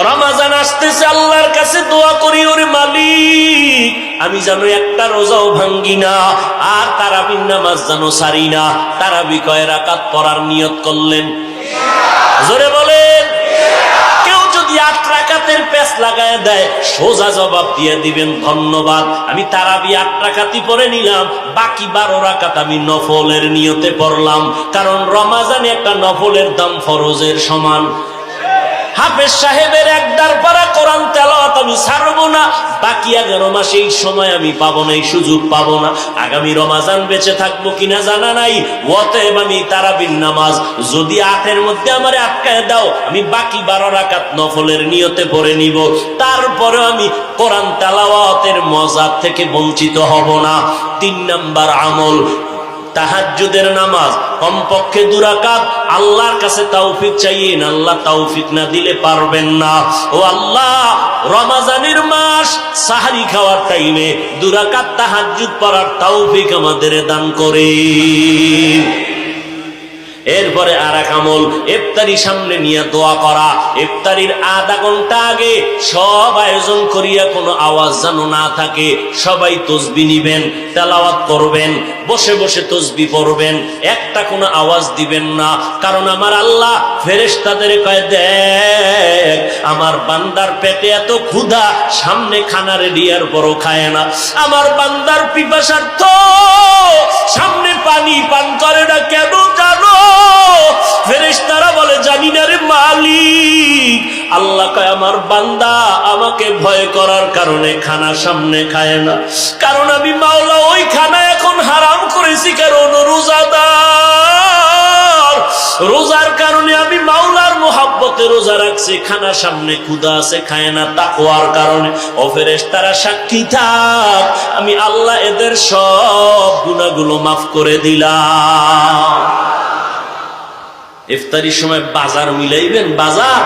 রমজান আসতেছে, আল্লাহর কাছে দোয়া করি, ওরে মালিক আমি যেন একটা রোজাও ভাঙ্গি না, আর তারাবির নামাজ যেন সারি না। তারাবি কয় রাকাত পড়ার নিয়ত করলেন? জোরে বলেন। কেউ যদি 8 রাকাতের পেছ লাগায় দেয়, সোজা জবাব দিয়ে দিবেন ধন্যবাদ, আমি তারাবি 8 রাকাতই পড়ে নিলাম, বাকি 12 রাকাত আমি নফলের নিয়তে পড়লাম। কারণ রমজানে একটা নফলের দাম ফরজের সমান। হাফেজ সাহেবের একদার পারা কোরআন তেলাওয়াত আমি ছাড়বো না, বাকি 11 মাস এই সময় আমি পাবো না, এই সুযোগ পাবো না। আগামী রমজান বেঁচে থাকবো কিনা জানা নাই, অতএব আমি তারাবির নামাজ যদি 8-এর মধ্যে আমারে আটকায় দাও, আমি বাকি 12 রাকাত নফলের নিয়তে পড়ে নিব। তারপরে আমি কোরআন তেলাওয়াতের মজা থেকে বঞ্চিত হব না। 3 নাম্বার আমল, তাহাজ্জুদের নামাজ কমপক্ষে 2 রাকাত। আল্লাহর কাছে তৌফিক চাইয়েন, আল্লাহ তৌফিক না দিলে পারবেন না। ও আল্লাহ, রমজানের মাস সাহারি খাওয়ার টাইমে 2 রাকাত তাহাজ্জুদ পড়ার তৌফিক আমাদের দান করেন। এরপরে আরেক আমল, ইফতারি সামনে নিয়ে দোয়া করা। ইফতারির আধা ঘন্টা আগে সব আয়োজন করিয়া কোনো আওয়াজ যেন না থাকে, সবাই তসবিহ নিবেন, তেলাওয়াত করবেন, বসে বসে তসবিহ পড়বেন, একটা কোনো আওয়াজ দিবেন না। কারণ আমার আল্লাহ ফেরেশতাদের কয়, দেখ আমার বান্দার পেটে এত ক্ষুধা, সামনে খানা রেডি আর বড় খায় না। আমার বান্দার পিপাসার্থ, সামনে পানি পান করে না, কেন জানো? ফেরেশতারা বলে, জানি না রে মালিক। আল্লাহ কয়, আমার বান্দা আমাকে ভয় করার কারণে খানা সামনে খায় না। কারণ আমি মাওলা ওই খানা এখন হারাম করেছি, কারণ রোজাদার, রোজার কারণে আমি মাওলার মোহাব্বতে রোজা রাখছি, খানা সামনে ক্ষুধা আছে খায় না, তাকওয়ার কারণে। ও ফেরেশতারা সাক্ষী থাক, আমি আল্লাহ এদের সব গুনাহগুলো মাফ করে দিলাম। ইফতারির সময় বাজার মিলাইবেন, বাজার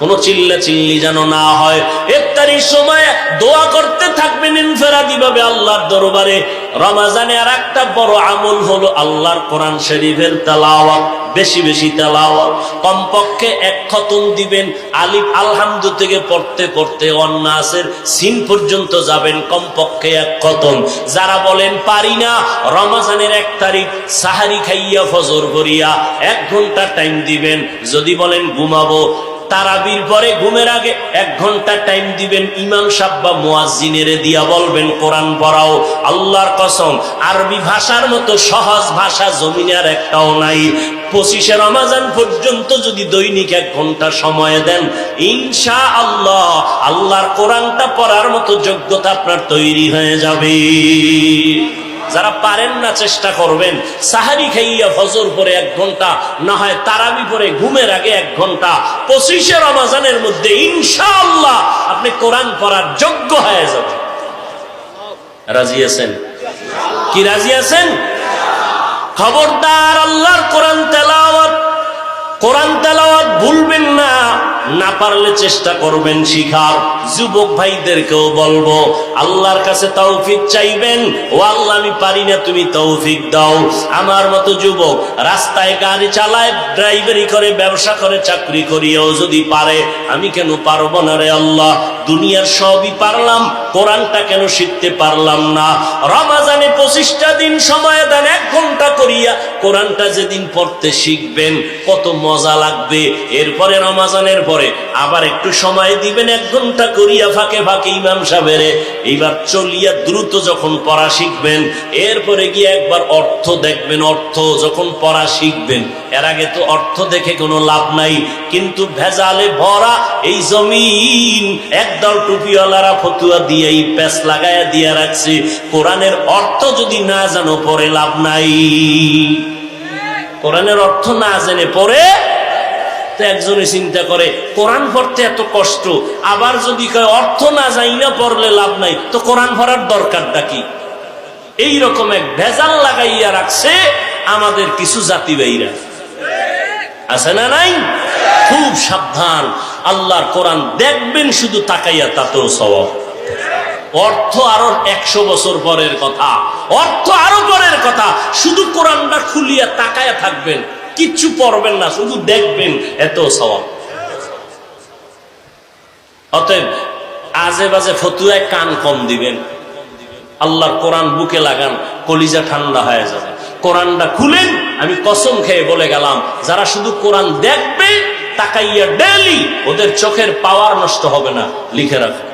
কোনো চিল্লা চিল্লি যেন না হয়। ইফতারির সময় দোয়া করতে থাকবেন ইনফেরাদি ভাবে আল্লাহর দরবারে। রমজানে আর একটা বড় আমল হলো আল্লাহর কোরআন শরীফের তেলাওয়াত, বেশি বেশি তেলাওয়াত। কমপক্ষে 1 খতম দিবেন। আলিফ আলহামদু থেকে পড়তে পড়তে অন্নাসের সিন পর্যন্ত যাবেন, কমপক্ষে 1 খতম। যারা বলেন পারি না, রমজানের 1 তারিখ সাহারি খাইয়া ফজর করিয়া 1 ঘন্টা টাইম দিবেন। যদি বলেন ঘুমাবো, তারাবির পরে ঘুমের আগে 1 ঘন্টা টাইম দিবেন। ইমাম সাহেব বা মুয়াজ্জিনের দিয়া বলবেন কোরআন পড়াও। আল্লাহর কসম, আরবি ভাষার মতো সহজ ভাষা জমিনে আর একটাও নাই। 25শে রমজান পর্যন্ত যদি দৈনিক 1 ঘন্টা সময় দেন, ইনশাআল্লাহ আল্লাহর কোরআনটা পড়ার মতো যোগ্যতা আপনার তৈরি হয়ে যাবে। যারা পারেন না চেষ্টা করবেন, সাহারি খাইয়া ফজর পরে 1 ঘন্টা, না হয় তারাবি পরে ঘুমের আগে 1 ঘন্টা, 25শে রমজানের মধ্যে ইনশাআল্লাহ আপনি কোরআন পড়ার যোগ্য হয়ে যাবেন। রাজি আছেন? কি রাজি আছেন? খবরদার, আল্লাহর কোরআন তেলাওয়াত, কোরআন তেলাওয়াত ভুলবেন না। না পারলে চেষ্টা করবেন শিখার। যুবক ভাইদেরকেও বলবো, আল্লাহর কাছে তৌফিক চাইবেন। ও আল্লাহ, আমি পারি না, তুমি তৌফিক দাও। আমার মতো যুবক রাস্তায় গাড়ি চালায়, ড্রাইভারি করে, ব্যবসা করে, চাকরি করিও যদি পারে, আমি কেন পারবো না রে আল্লাহ? দুনিয়ার সবই পারলাম, কোরআনটা কেন শিখতে পারলাম না? রমজানে 25টা দিন সময় দেন, 1 ঘন্টা করিয়া কোরআনটা যেদিন পড়তে শিখবেন কত মজা লাগবে। এরপরে রমজানের পরে আবার একটু সময় দিবেন, 1 ঘন্টা করিয়া ফাঁকে ফাঁকে ইমাম সাহেবের। এইবার চলিয়া দ্রুত যখন পড়া শিখবেন, এরপরে গিয়ে একবার অর্থ দেখবেন। অর্থ যখন পড়া শিখবেন, এর আগে তো অর্থ দেখে কোনো লাভ নাই। কিন্তু ভেজালে ভরা এই জমিন, একদল টুপিওয়ালারা ফতুয়া দিয়ে এই প্যাচ লাগাইয়া দিয়ে রাখছে। কোরআনের অর্থ যদি না জানো পড়ে লাভ নাই। কোরআনের অর্থ না জেনে পড়ে, তো একজনে চিন্তা করে কোরআন পড়তে এত কষ্ট, আবার যদি কয় অর্থ না যাই না পড়লে লাভ নাই, তো কোরআন পড়ার দরকারটা কি? এইরকম এক ভেজাল লাগাইয়া রাখছে আমাদের কিছু জাতিবাহীরা। আছে না নাই? খুব সাবধান। আল্লাহর কোরআন দেখবেন শুধু তাকাইয়া, তাতেও সওয়াব। অর্থ আরো 100 বছর পরের কথা, অর্থ আরো পরের কথা। শুধু কোরআনটা খুলিয়া তাকায়া থাকবেন, কিচ্ছু পড়বেন না, শুধু দেখবেন, এত সওয়াব। অতএব আজে বাজে ফতুয়ায় কান কম দিবেন। আল্লাহর কোরআন বুকে লাগান, কলিজা ঠান্ডা হয়ে যাবে। কোরআনটা খুলেন, আমি কসম খেয়ে বলে গেলাম, যারা শুধু কোরআন দেখবে তাকাইয়া ডেইলি, ওদের চোখের পাওয়ার নষ্ট হবে না। লিখে রাখো,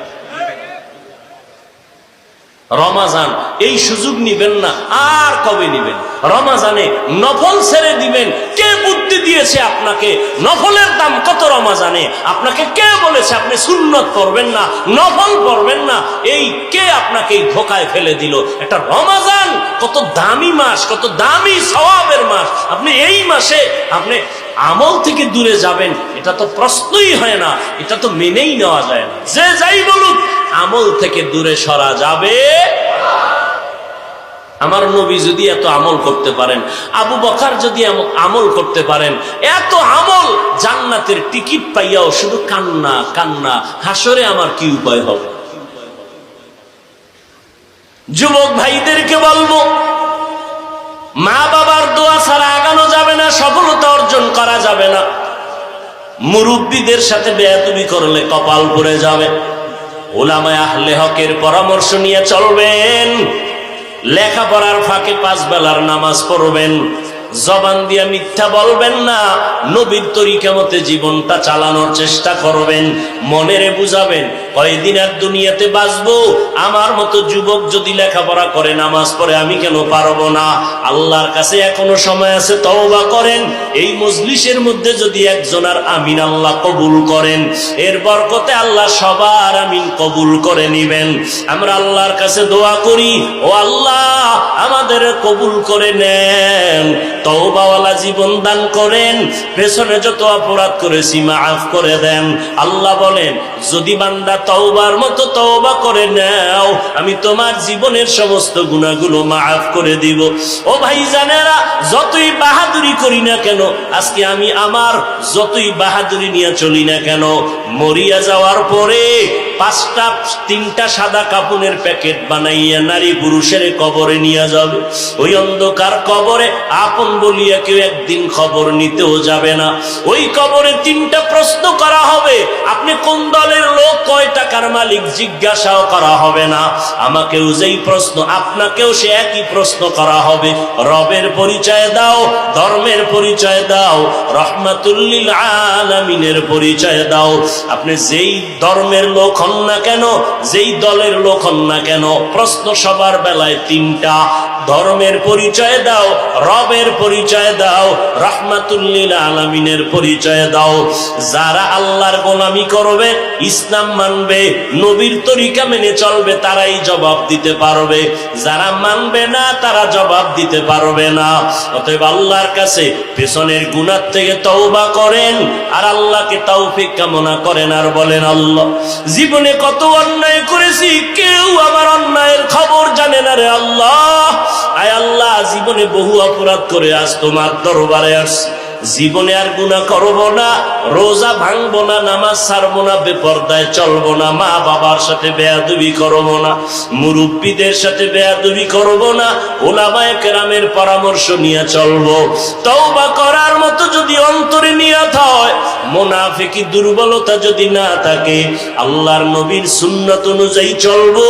রমাজান এই সুযোগ নিবেন না। আর কবে নিবেন? রমাজানে নফল ছেড়ে দিবেন। কে বুদ্ধি দিয়েছে আপনাকে? নফলের দাম কত রমাজানে? আপনাকে কে বলেছে আপনি সুন্নত পড়বেন না, নফল পড়বেন না? এই কে আপনাকে এই ধোকায় ফেলে দিল? একটা রমাজান কত দামি মাস, কত দামি সওয়াবের মাস। আপনি এই মাসে আপনি আমল থেকে দূরে যাবেন, এটা তো প্রশ্নই হয় না, এটা তো মেনেই নেওয়া যায় না। যে যাই বলুক, আমল থেকে দূরে সরা যাবে। আমার নবী যদি এত আমল করতে পারেন, আবু বকর যদি আমল করতে পারেন, এত আমল, জান্নাতের টিকিট পাইয়াও শুধু কান্না কান্না, হাসরে আমার কি উপায় হবে? যুবক ভাইদেরকে বলবো, মা বাবার দোয়া ছাড়া আগানো যাবে না, সফলতা অর্জন করা যাবে না। মুরব্বীদের সাথে বেয়াদবি করলে কপাল পড়ে যাবে। উলামায়ে আহলে হকের পরামর্শ নিয়ে চলবেন। লেখাপড়ার ফাঁকে 5 বেলার নামাজ পড়বেন। জবান দিয়া মিথ্যা বলবেন না। নবীর তরিকা মতে জীবনটা চালানোর চেষ্টা করবেন। মনেরে বুঝাবেন, কয়দিন আর দুনিয়াতে বাঁচবো, আমার মতো যুবক যদি লেখাপড়া করে নামাজ পড়ে আমি কেন পারবো না? আল্লাহর কাছে এখনো সময় আছে, তওবা করেন। এই মজলিসের মধ্যে যদি একজনের আমিন আল্লাহ কবুল করেন, এর বরকতে আল্লাহ সবার আমিন কবুল করে নিবেন। আমরা আল্লাহর কাছে দোয়া করি, ও আল্লাহ আমাদের কবুল করে নেন, তওবাওয়ালা জীবন দান করেন, পেছনে যত অপরাধ করেছি মাফ করে দেন। আল্লাহ বলেন, যদি বান্দা তওবার মতো তওবা করে নাও, আমি তোমার জীবনের সমস্ত গুনাহগুলো মাফ করে দিব। ও ভাইজানেরা, যতই বাহাদুরি করি না কেন, আজকে আমি আমার যতই বাহাদুরি নিয়ে চলি না কেন, মরিয়া যাওয়ার পরে 3টা সাদা কাপড়ের প্যাকেট বানাইয়া নারী পুরুষের কবরে নিয়ে যাবে। ওই অন্ধকার কবরে আপন বলিয়া কেউ একদিন খবর নিতেও যাবে না। ওই কবরে 3টা প্রশ্ন করা হবে। আপনি কোন দলের লোক, কয় টাকার মালিক, জিজ্ঞাসাও করা হবে না। আমাকেও যেই প্রশ্ন, আপনাকেও সে একই প্রশ্ন করা হবে। রবের পরিচয় দাও, ধর্মের পরিচয় দাও, রহমাতুল লিল আলামিনের পরিচয় দাও। আপনি যেই ধর্মের লোক হন না কেন, যেই দলের লোক হন না কেন, প্রশ্ন সবার বেলায় 3টা। ধর্মের পরিচয় দাও, রবের পরিচয় দাও, রহমাতুল লিল আলামিনের পরিচয় দাও। যারা আল্লাহর গোলামি করবে, ইসলাম মানবে, নবীর তরিকা মেনে চলবে, তারাই জবাব দিতে পারবে। যারা মানবে না, তারা জবাব দিতে পারবে না। অতএব আল্লাহর কাছে পেছনের গুনাহ থেকে তওবা করেন, আর আল্লাহকে তৌফিক কামনা করেন, আর বলেন, আল্লাহ জীবনে কত অন্যায় করেছি, কেউ আমার অন্যায়ের খবর জানে না রে আল্লাহ। আয় আল্লাহ, জীবনে বহু অপরাধ করে আজ তোমার দরবারে আসছি। জীবনে আর গুনাহ করব না, রোজা ভাঙবো না, নামাজ ছাড়বো না, বেপরদায় চলবো না, মা বাবার সাথে বেয়াদবি করব না, মুরব্বীদের সাথে বেয়াদবি করব না, উলামায়ে কেরামের পরামর্শ নিয়ে চলবো। তওবা করার মতো যদি অন্তরে নিয়ত হয়, মুনাফিকি দুর্বলতা যদি না থাকে, আল্লাহর নবীর সুন্নাত অনুযায়ী চলবো।